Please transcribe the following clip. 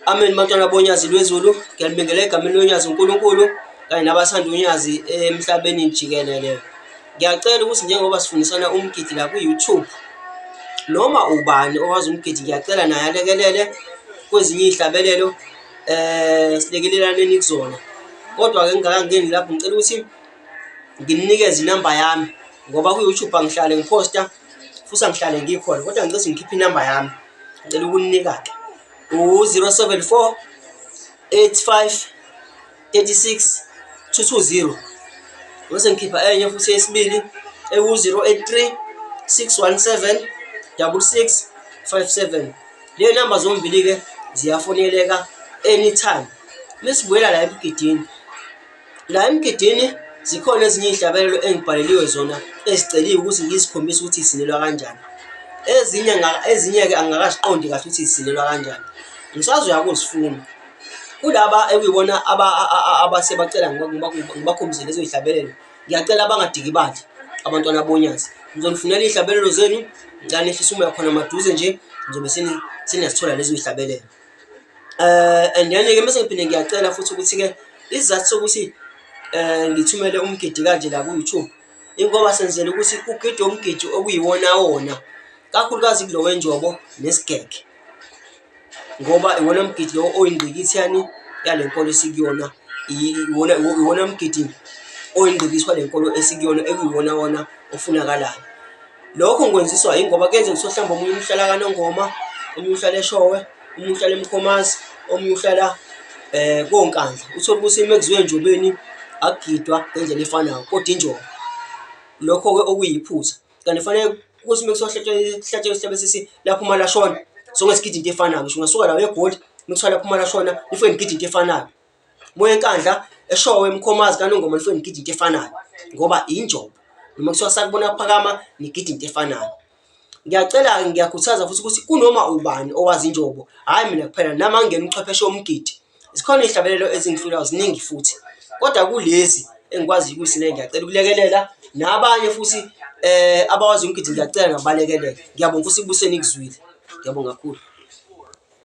Amen bantwana bonyazi lwezulu, ngiyalibingelela egameni lonyazi uNkulunkulu kanye nabathanda unyazi emhlabeni jikelele. Ngiyacela ukuthi njengoba sifundisana umgidi la ku-YouTube, noma ubani owazi umgidi ngiyacela naye alekelele kwezinye ihlabelelo silekelelane kuzona. Kodwa-ke ngingakangeni lapho ngicela ukuthi ngininikeze inamba yami ngoba ku-YouTube angihlale ngiphosta futhi angihlale ngikhona, kodwa ngicela ngikhiphe inamba yami. Ngicela ukuninika-ke 074 85 36 220. Bese ngikhipha enye futhi yesibili ewu-083 617 6657. Le namba zombili-ke ziyafoneleka anytime. Mesibuyela la emgidini. La emgidini zikhona ezinye ihlabelelo engibhaleliwe zona eziceliwe ukuthi ngizikhombise ukuthi isinelwa kanjani. Ezinye-ke angakasiqondi kahle ukuthi isinelwa kanjani. Ngisazoya kuzifuna. Kulaba ekuyibona abasebacela ngibakhombise lezo ihlabelelo. Ngiyacela abangadikibali abantwana bonyazi. Ngizonifunela ihlabelelo zenu, ngicela nehlise umoya khona maduze nje ngizobe seniyazithola lezo ihlabelelo. And then-ke mase ngiphinde ngiyacela futhi ukuthi-ke isizathu sokuthi ngithumele umgidi kanje la ku-YouTube ingoba senzele ukuthi kugidwe umgidi okuyiwona wona, kakhulukazi kulo wenjobo nesigege, ngoba iwona mgidi lo oyingqikithi yani yale nkolo esikuyona, iwona mgidi oyingqikithi wale nkolo esikuyona ekuyiwona wona ofunakalayo. Lokho ngikwenziswa ingoba kuyenzeka ukuthi mhlawumbe omunye uhlala kaNongoma, omunye uhlala eShowe, omunye uhlala eMkhomazi, omunye uhlala koNkandla. Uthola ukuthi mekuziwe enjobeni akugidwa ngendlela efanayo kodwa injobo. Lokho-ke okuyiphutha. Kanti fanele ukuthi mekusohlatshwe isihlabelo sisi lapho umalashona sonke sigide into efanayo. Ngisho ungasuka la eGoli mekuthiwa lapho umalashona nifike nigide into efanayo. Moya eNkandla, eShowe, eMkhomazi, kaNongoma nifike nigide into efanayo ngoba injobo. Noma kuthiwa sakubona phakama nigide into efanayo. Ngiyacela-ke ngiyakhuthaza futhi ukuthi kunoma ubani owazi injobo, hhayi mina kuphela nami angena uchwepheshe womgidi. Zikhona ihlabelelo ezingihlulayo ziningi futhi. Kodwa kulezi engikwaziyo ukuyisine ngiyacela ukulekelela nabanye futhi abawazi umgidi ngiyacela ngabalekelele. Ngiyabonga futhi kubuseni kuzwile. Ngiyabonga kakhulu.